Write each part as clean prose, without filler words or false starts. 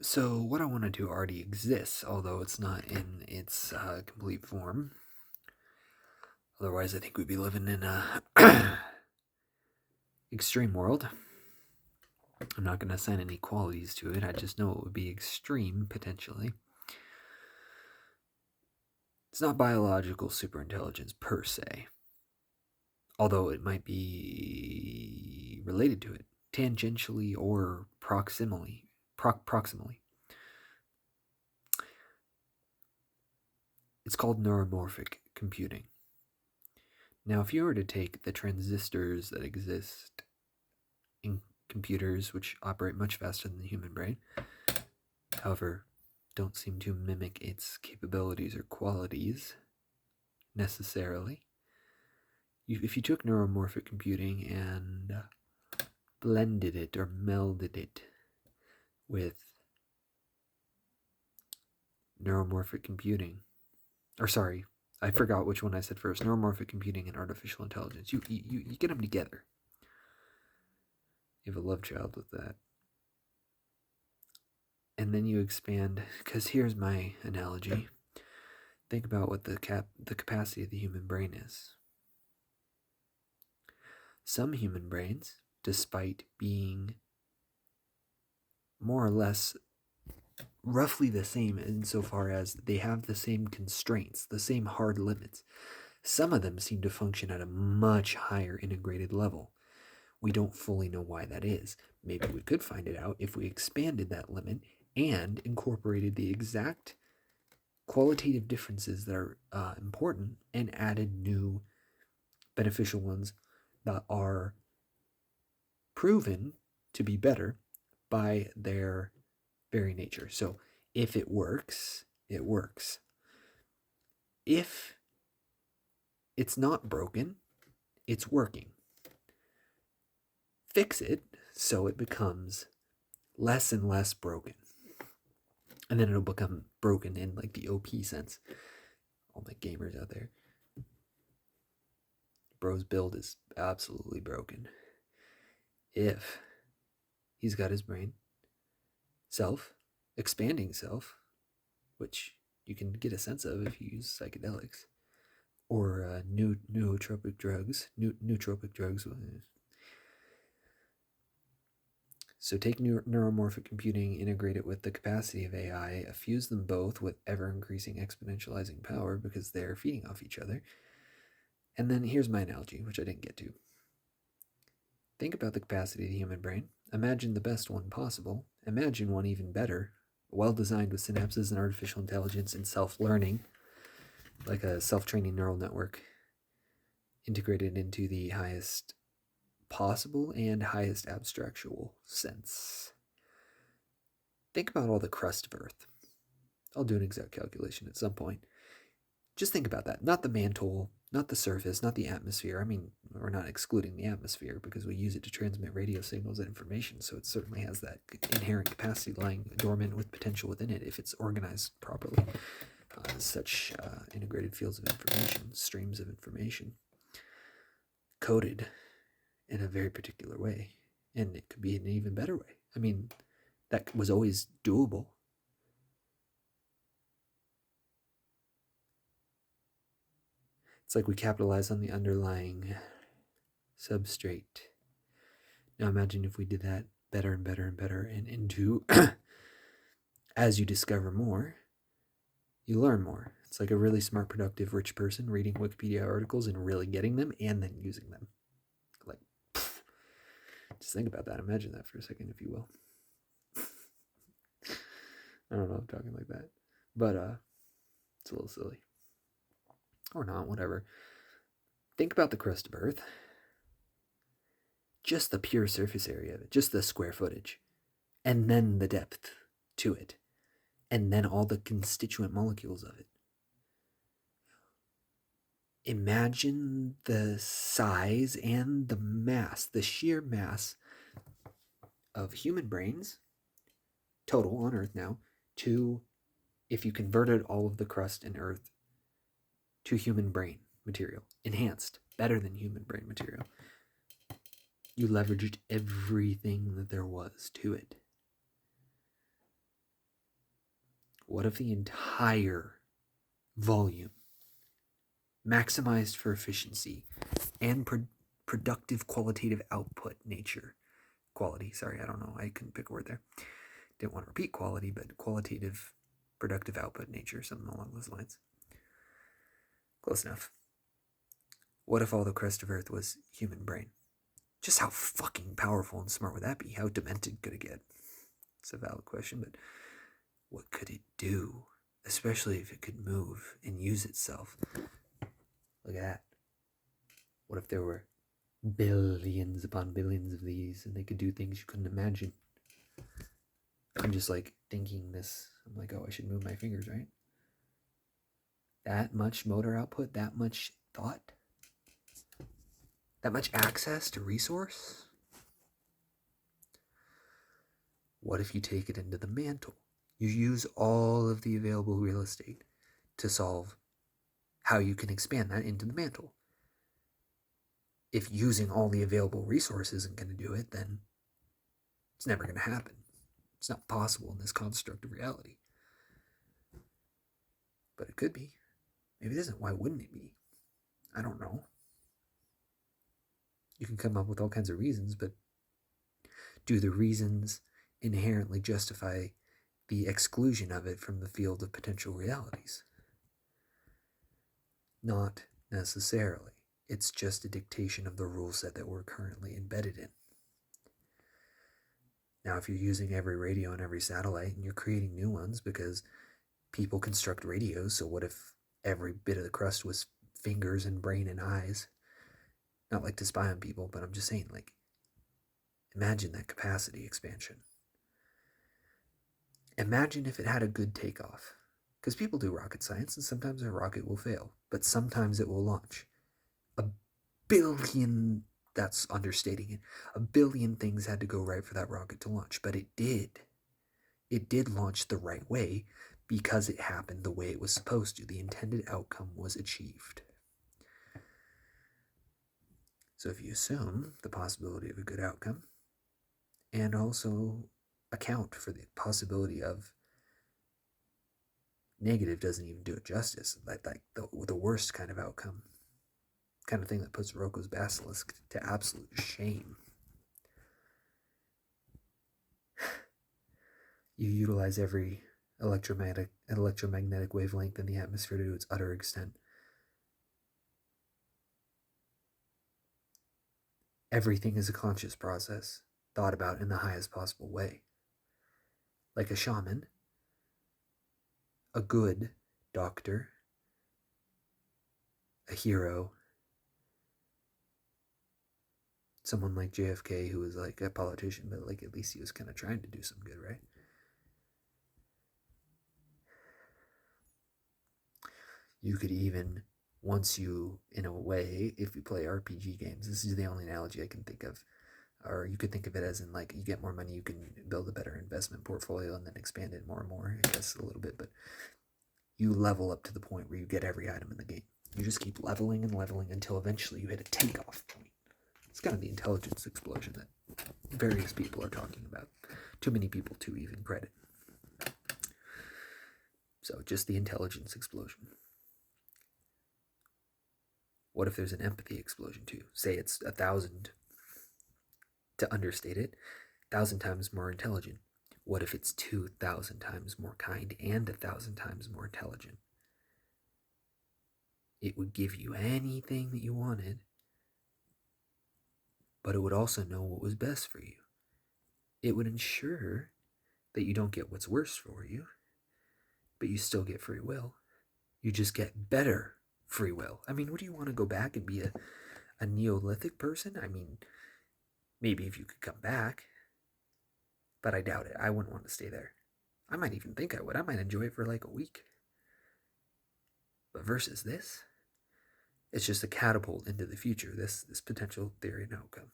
So what I want to do already exists, although it's not in its complete form. Otherwise, I think we'd be living in a extreme world. I'm not going to assign any qualities to it. I just know it would be extreme potentially. It's not biological superintelligence per se, although it might be related to it tangentially or proximally. It's called neuromorphic computing. Now, if you were to take the transistors that exist in computers, which operate much faster than the human brain, however, don't seem to mimic its capabilities or qualities necessarily. If you took neuromorphic computing and blended it or melded it with neuromorphic computing, or sorry, I forgot which one I said first, neuromorphic computing and artificial intelligence, you get them together. You have a love child with that. And then you expand, because here's my analogy. Think about what the capacity of the human brain is. Some human brains, despite being more or less roughly the same insofar as they have the same constraints, the same hard limits, some of them seem to function at a much higher integrated level. We don't fully know why that is. Maybe we could find it out if we expanded that limit and incorporated the exact qualitative differences that are important and added new beneficial ones that are proven to be better by their very nature. So if it works, it works. If it's not broken, it's working. Fix it so it becomes less and less broken. And then it'll become broken in like the OP sense. All my gamers out there. Bro's build is absolutely broken. If he's got his brain, expanding self, which you can get a sense of if you use psychedelics, or nootropic drugs. Nootropic drugs. So take neuromorphic computing, integrate it with the capacity of AI, fuse them both with ever-increasing exponentializing power because they're feeding off each other. And then here's my analogy, which I didn't get to. Think about the capacity of the human brain. Imagine the best one possible. Imagine one even better, well-designed with synapses and artificial intelligence and self-learning, like a self-training neural network, integrated into the highest possible and highest abstractual sense. Think about all the crust of Earth. I'll do an exact calculation at some point. Just think about that. Not the mantle, not the surface, not the atmosphere. I mean, we're not excluding the atmosphere because we use it to transmit radio signals and information, so it certainly has that inherent capacity lying dormant with potential within it if it's organized properly. Such integrated fields of information, streams of information, coded in a very particular way, and it could be in an even better way. I mean, that was always doable. It's like we capitalize on the underlying substrate. Now imagine if we did that better and better and better, and into as you discover more, you learn more. It's like a really smart, productive, rich person reading Wikipedia articles and really getting them and then using them. Like, just think about that. Imagine that for a second, if you will. I don't know if I'm talking like that, but it's a little silly. Or not, whatever. Think about the crust of Earth. Just the pure surface area of it, just the square footage, and then the depth to it, and then all the constituent molecules of it. Imagine the size and the mass, the sheer mass of human brains, total on Earth now, to if you converted all of the crust in Earth to human brain material, enhanced, better than human brain material. You leveraged everything that there was to it. What if the entire volume, maximized for efficiency and productive qualitative output nature, quality, sorry, I don't know, I couldn't pick a word there. Didn't want to repeat quality, but qualitative productive output nature, something along those lines. Close enough. What if all the crust of Earth was human brain? Just how fucking powerful and smart would that be? How demented could it get? It's a valid question, but what could it do? Especially if it could move and use itself. Look at that. What if there were billions upon billions of these and they could do things you couldn't imagine? I'm just like thinking this. I'm like, oh, I should move my fingers, right? That much motor output, that much thought, that much access to resource? What if you take it into the mantle? You use all of the available real estate to solve how you can expand that into the mantle. If using all the available resources isn't going to do it, then it's never going to happen. It's not possible in this construct of reality. But it could be. Maybe it isn't. Why wouldn't it be? I don't know. You can come up with all kinds of reasons, but do the reasons inherently justify the exclusion of it from the field of potential realities? Not necessarily. It's just a dictation of the rule set that we're currently embedded in. Now, if you're using every radio and every satellite and you're creating new ones because people construct radios, so what if every bit of the crust was fingers and brain and eyes? Not like to spy on people, but I'm just saying, like, imagine that capacity expansion. Imagine if it had a good takeoff. Because people do rocket science, and sometimes a rocket will fail, but sometimes it will launch. A billion, that's understating it, a billion things had to go right for that rocket to launch, but it did. It did launch the right way because it happened the way it was supposed to. The intended outcome was achieved. So if you assume the possibility of a good outcome and also account for the possibility of negative, doesn't even do it justice, like the worst kind of outcome, kind of thing that puts Roko's basilisk to absolute shame. You utilize every electromagnetic wavelength in the atmosphere to its utter extent. Everything is a conscious process, thought about in the highest possible way. Like a shaman, a good doctor, a hero, someone like JFK who was like a politician, but like at least he was kind of trying to do some good, right? You could even, once you, in a way, if you play RPG games, this is the only analogy I can think of, or you could think of it as in like you get more money, you can build a better investment portfolio and then expand it more and more, I guess a little bit, but you level up to the point where you get every item in the game. You just keep leveling and leveling until eventually you hit a takeoff point. It's kind of the intelligence explosion that various people are talking about. Too many people to even credit. So just the intelligence explosion. What if there's an empathy explosion too? Say it's 1,000, to understate it, 1,000 times more intelligent. What if it's 2,000 times more kind and 1,000 times more intelligent? It would give you anything that you wanted, but it would also know what was best for you. It would ensure that you don't get what's worse for you, but you still get free will. You just get better free will. I mean, would you want to go back and be a Neolithic person? I mean, maybe if you could come back, but I doubt it. I wouldn't want to stay there. I might even think I would. I might enjoy it for like a week. But versus this, it's just a catapult into the future, this potential theory and outcome.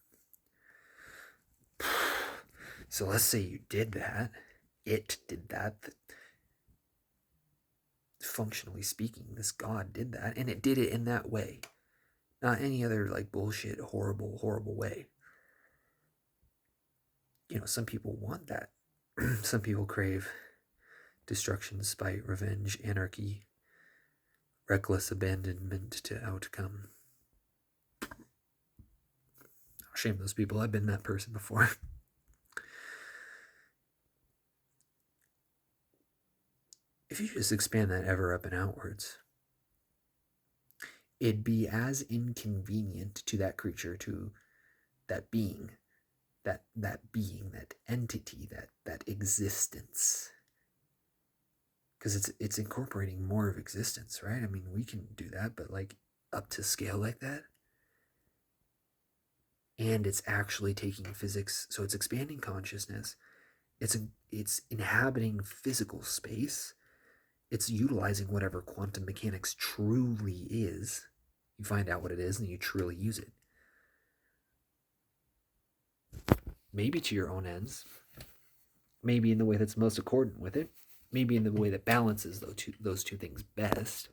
So let's say you did that. It did that. Functionally speaking, this God did that, and it did it in that way. Not any other like bullshit, horrible way. You know, some people want that. Some people crave destruction, spite, revenge, anarchy, reckless abandonment to outcome. I'll shame those people. I've been that person before. If you just expand that ever up and outwards, it'd be as inconvenient to that creature, to that being, that being, that entity, that existence, because it's incorporating more of existence, right? I mean, we can do that, but like up to scale like that, and it's actually taking physics, so it's expanding consciousness. It's inhabiting physical space. It's utilizing whatever quantum mechanics truly is. You find out what it is and you truly use it. Maybe to your own ends. Maybe in the way that's most accordant with it. Maybe in the way that balances those two things best.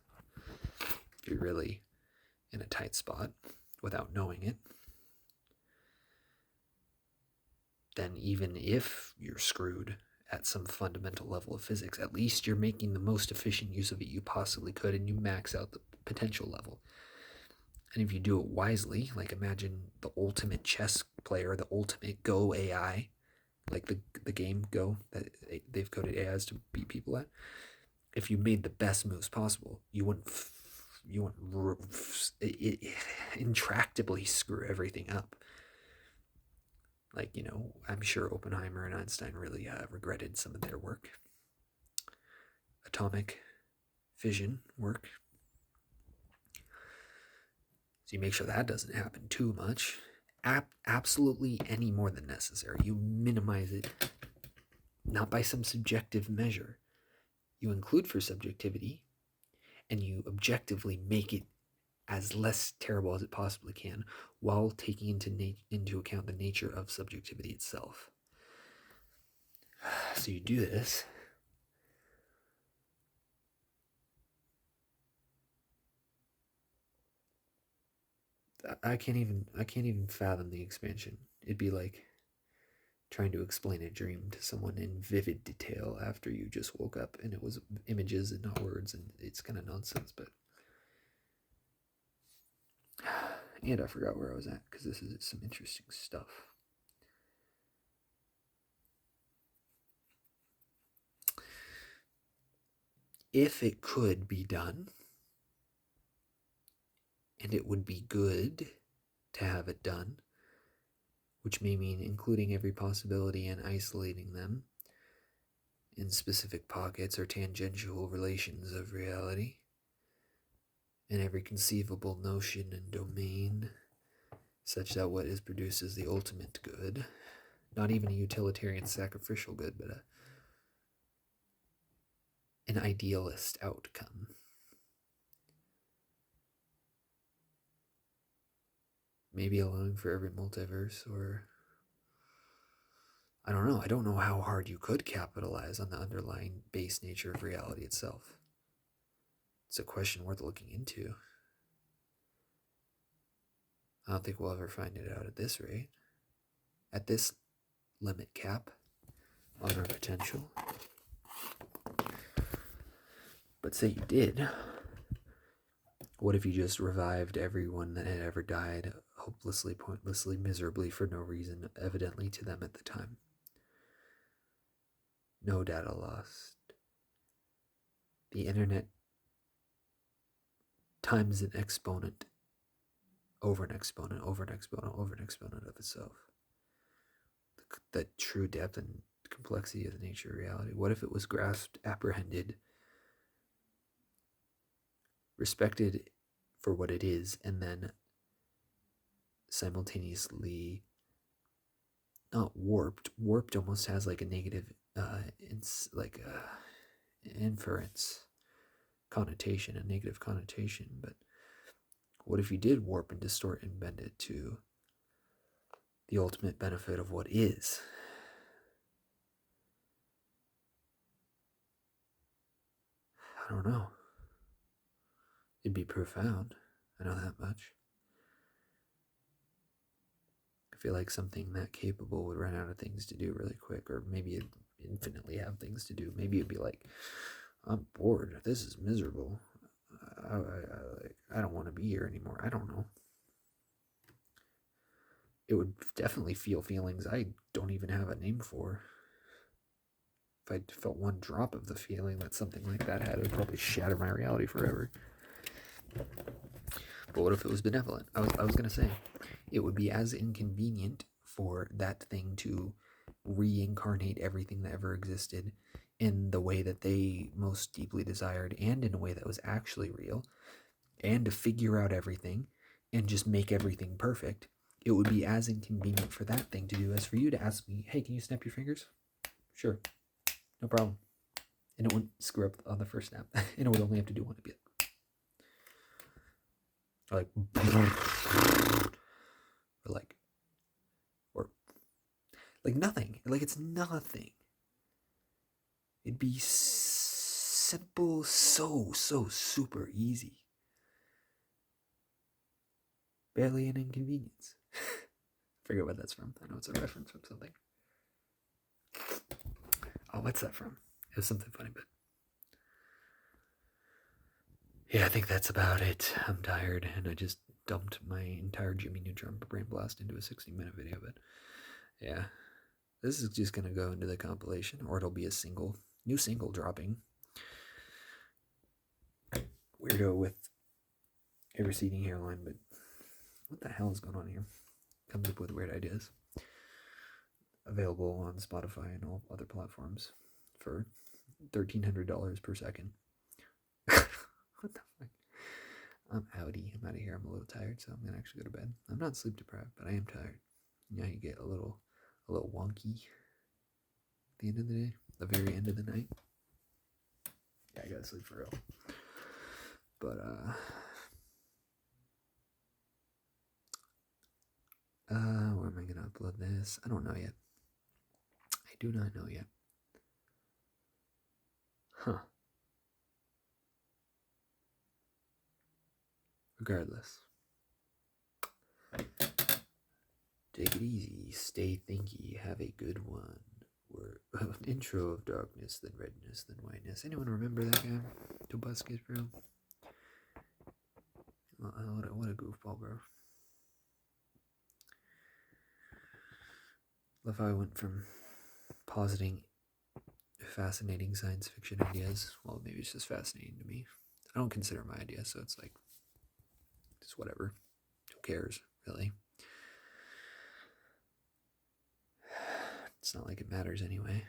If you're really in a tight spot without knowing it. Then even if you're screwed at some fundamental level of physics, at least you're making the most efficient use of it you possibly could, and you max out the potential level. And if you do it wisely, like imagine the ultimate chess player, the ultimate Go AI, like the game Go that they've coded AIs to beat people at. If you made the best moves possible, you wouldn't intractably screw everything up. Like, you know, I'm sure Oppenheimer and Einstein really regretted some of their work. Atomic fission work. So you make sure that doesn't happen too much. Absolutely any more than necessary. You minimize it, not by some subjective measure. You include for subjectivity, and you objectively make it as less terrible as it possibly can, while taking into account the nature of subjectivity itself. So you do this. I can't even fathom the expansion. It'd be like trying to explain a dream to someone in vivid detail after you just woke up and it was images and not words, and it's kind of nonsense. But and I forgot where I was at, because this is some interesting stuff. If it could be done, and it would be good to have it done, which may mean including every possibility and isolating them in specific pockets or tangential relations of reality, and every conceivable notion and domain, such that what is produced is the ultimate good, not even a utilitarian sacrificial good, but an idealist outcome. Maybe allowing for every multiverse, or I don't know. I don't know how hard you could capitalize on the underlying base nature of reality itself. It's a question worth looking into. I don't think we'll ever find it out at this rate. At this limit cap on our potential. But say you did. What if you just revived everyone that had ever died hopelessly, pointlessly, miserably, for no reason, evidently to them at the time? No data lost. The internet times an exponent over an exponent, over an exponent, over an exponent of itself. The true depth and complexity of the nature of reality. What if it was grasped, apprehended, respected for what it is, and then simultaneously not warped? Warped almost has like a negative inference connotation, a negative connotation. But what if you did warp and distort and bend it to the ultimate benefit of what is? I don't know. It'd be profound. I know that much. I feel like something that capable would run out of things to do really quick, or maybe infinitely have things to do. Maybe it'd be like, I'm bored. This is miserable. I don't want to be here anymore. I don't know. It would definitely feel feelings I don't even have a name for. If I felt one drop of the feeling that something like that had, it would probably shatter my reality forever. But what if it was benevolent? I was going to say, it would be as inconvenient for that thing to reincarnate everything that ever existed in the way that they most deeply desired and in a way that was actually real, and to figure out everything and just make everything perfect. It would be as inconvenient for that thing to do as for you to ask me, hey, can you snap your fingers? Sure, no problem. And it wouldn't screw up on the first snap. And it would only have to do one to be like, or like nothing. Like it's nothing. It'd be simple, so super easy. Barely an inconvenience. Forget what that's from. I know it's a reference from something. Oh, what's that from? It was something funny, but yeah, I think that's about it. I'm tired, and I just dumped my entire Jimmy Neutron brain blast into a 60-minute video, but yeah. This is just going to go into the compilation, or it'll be a new single dropping. Weirdo with a receding hairline, but what the hell is going on here? Comes up with weird ideas. Available on Spotify and all other platforms for $1,300 per second. What the fuck? I'm outie. I'm out of here. I'm a little tired, so I'm gonna actually go to bed. I'm not sleep deprived, but I am tired. You know, you get a little wonky at the end of the day, the very end of the night. Yeah, I gotta sleep for real. But where am I gonna upload this? I don't know yet. I do not know yet. Huh. Regardless. Take it easy, stay thinky, have a good one. We're intro of darkness, then redness, then whiteness. Anyone remember that guy? Tobuscus, bro? What a goofball, bro. Love how I went from positing fascinating science fiction ideas. Well, maybe it's just fascinating to me. I don't consider my idea, so it's like, just whatever. Who cares, really? It's not like it matters anyway.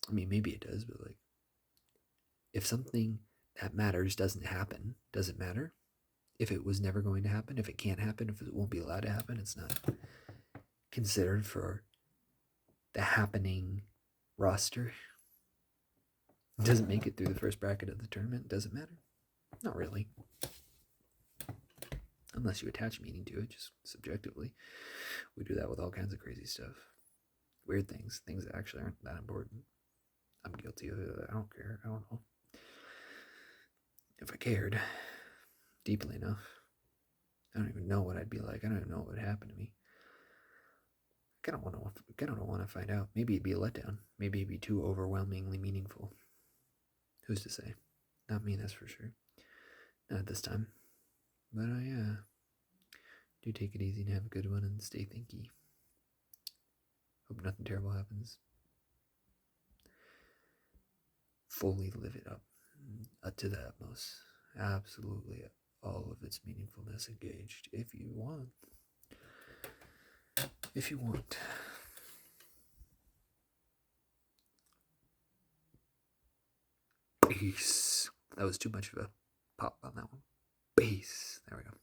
I mean, maybe it does, but like, if something that matters doesn't happen, does it matter? If it was never going to happen, if it can't happen, if it won't be allowed to happen, it's not considered for the happening roster. It doesn't make it through the first bracket of the tournament, does it matter? Not really. Unless you attach meaning to it, just subjectively. We do that with all kinds of crazy stuff. Weird things that actually aren't that important. I'm guilty of it. I don't care. I don't know. If I cared deeply enough, I don't even know what I'd be like. I don't even know what would happen to me. I kind of want to find out. Maybe it'd be a letdown. Maybe it'd be too overwhelmingly meaningful. Who's to say? Not me, that's for sure. Not at this time. But do take it easy and have a good one and stay thinky. Hope nothing terrible happens. Fully live it up to the utmost. Absolutely all of its meaningfulness engaged if you want. If you want. Peace. That was too much of a pop on that one. Peace. There we go.